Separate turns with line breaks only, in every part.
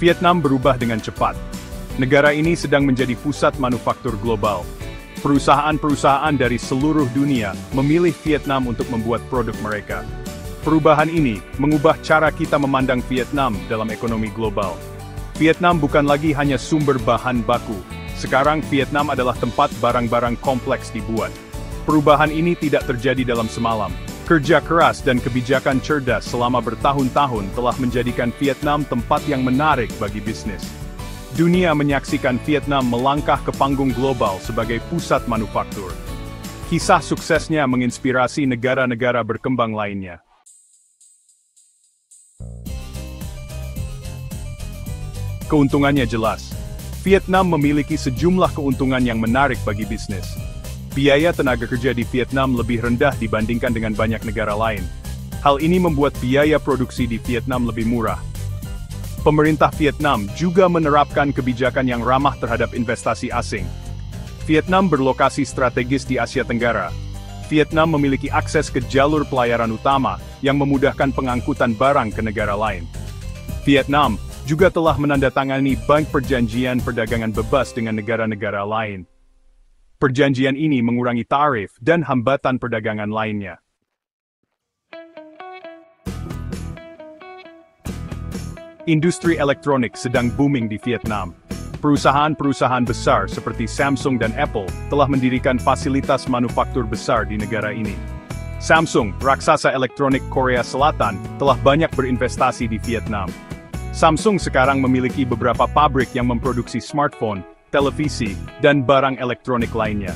Vietnam berubah dengan cepat. Negara ini sedang menjadi pusat manufaktur global. Perusahaan-perusahaan dari seluruh dunia memilih Vietnam untuk membuat produk mereka. Perubahan ini mengubah cara kita memandang Vietnam dalam ekonomi global. Vietnam bukan lagi hanya sumber bahan baku. Sekarang Vietnam adalah tempat barang-barang kompleks dibuat. Perubahan ini tidak terjadi dalam semalam. Kerja keras dan kebijakan cerdas selama bertahun-tahun telah menjadikan Vietnam tempat yang menarik bagi bisnis. Dunia menyaksikan Vietnam melangkah ke panggung global sebagai pusat manufaktur. Kisah suksesnya menginspirasi negara-negara berkembang lainnya. Keuntungannya jelas. Vietnam memiliki sejumlah keuntungan yang menarik bagi bisnis. Biaya tenaga kerja di Vietnam lebih rendah dibandingkan dengan banyak negara lain. Hal ini membuat biaya produksi di Vietnam lebih murah. Pemerintah Vietnam juga menerapkan kebijakan yang ramah terhadap investasi asing. Vietnam berlokasi strategis di Asia Tenggara. Vietnam memiliki akses ke jalur pelayaran utama yang memudahkan pengangkutan barang ke negara lain. Vietnam juga telah menandatangani Bank Perjanjian Perdagangan Bebas dengan negara-negara lain. Perjanjian ini mengurangi tarif dan hambatan perdagangan lainnya. Industri elektronik sedang booming di Vietnam. Perusahaan-perusahaan besar seperti Samsung dan Apple telah mendirikan fasilitas manufaktur besar di negara ini. Samsung, raksasa elektronik Korea Selatan, telah banyak berinvestasi di Vietnam. Samsung sekarang memiliki beberapa pabrik yang memproduksi smartphone, televisi, dan barang elektronik lainnya.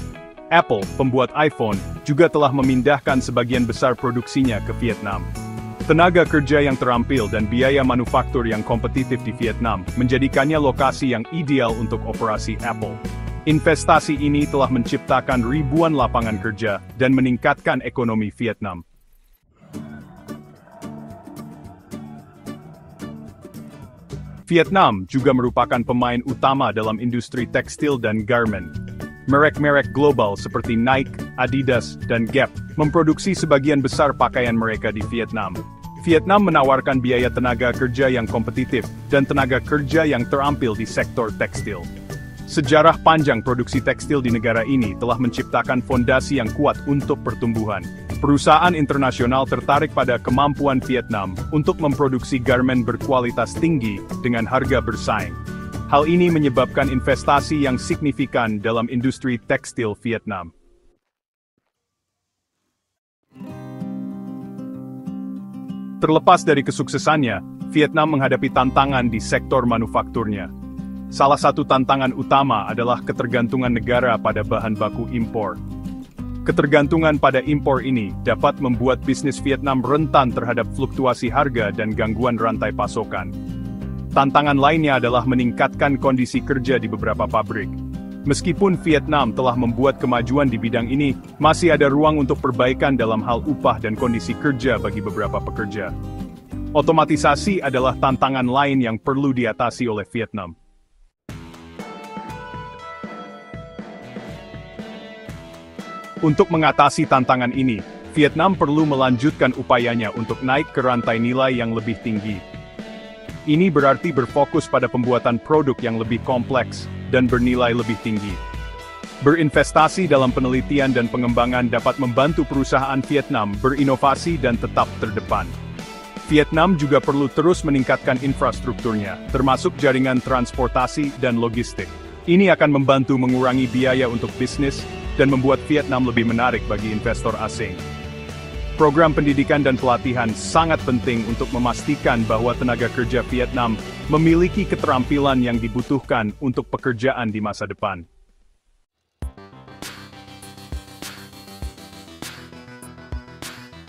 Apple, pembuat iPhone, juga telah memindahkan sebagian besar produksinya ke Vietnam. Tenaga kerja yang terampil dan biaya manufaktur yang kompetitif di Vietnam menjadikannya lokasi yang ideal untuk operasi Apple. Investasi ini telah menciptakan ribuan lapangan kerja dan meningkatkan ekonomi Vietnam. Vietnam juga merupakan pemain utama dalam industri tekstil dan garment. Merek-merek global seperti Nike, Adidas, dan Gap memproduksi sebagian besar pakaian mereka di Vietnam. Vietnam menawarkan biaya tenaga kerja yang kompetitif dan tenaga kerja yang terampil di sektor tekstil. Sejarah panjang produksi tekstil di negara ini telah menciptakan fondasi yang kuat untuk pertumbuhan. Perusahaan internasional tertarik pada kemampuan Vietnam untuk memproduksi garmen berkualitas tinggi dengan harga bersaing. Hal ini menyebabkan investasi yang signifikan dalam industri tekstil Vietnam. Terlepas dari kesuksesannya, Vietnam menghadapi tantangan di sektor manufakturnya. Salah satu tantangan utama adalah ketergantungan negara pada bahan baku impor. Ketergantungan pada impor ini dapat membuat bisnis Vietnam rentan terhadap fluktuasi harga dan gangguan rantai pasokan. Tantangan lainnya adalah meningkatkan kondisi kerja di beberapa pabrik. Meskipun Vietnam telah membuat kemajuan di bidang ini, masih ada ruang untuk perbaikan dalam hal upah dan kondisi kerja bagi beberapa pekerja. Otomatisasi adalah tantangan lain yang perlu diatasi oleh Vietnam. Untuk mengatasi tantangan ini, Vietnam perlu melanjutkan upayanya untuk naik ke rantai nilai yang lebih tinggi. Ini berarti berfokus pada pembuatan produk yang lebih kompleks dan bernilai lebih tinggi. Berinvestasi dalam penelitian dan pengembangan dapat membantu perusahaan Vietnam berinovasi dan tetap terdepan. Vietnam juga perlu terus meningkatkan infrastrukturnya, termasuk jaringan transportasi dan logistik. Ini akan membantu mengurangi biaya untuk bisnis dan membuat Vietnam lebih menarik bagi investor asing. Program pendidikan dan pelatihan sangat penting untuk memastikan bahwa tenaga kerja Vietnam memiliki keterampilan yang dibutuhkan untuk pekerjaan di masa depan.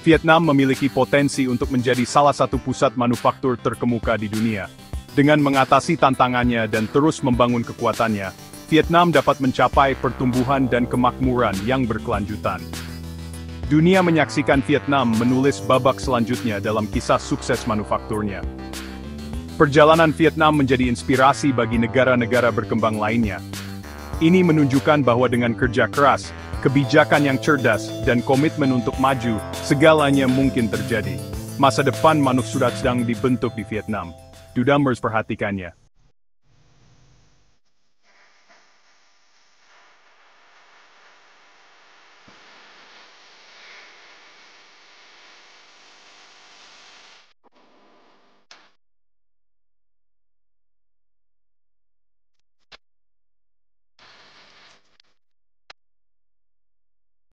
Vietnam memiliki potensi untuk menjadi salah satu pusat manufaktur terkemuka di dunia. Dengan mengatasi tantangannya dan terus membangun kekuatannya, Vietnam dapat mencapai pertumbuhan dan kemakmuran yang berkelanjutan. Dunia menyaksikan Vietnam menulis babak selanjutnya dalam kisah sukses manufakturnya. Perjalanan Vietnam menjadi inspirasi bagi negara-negara berkembang lainnya. Ini menunjukkan bahwa dengan kerja keras, kebijakan yang cerdas, dan komitmen untuk maju, segalanya mungkin terjadi. Masa depan manusia sedang dibentuk di Vietnam. Dudamers perhatikannya.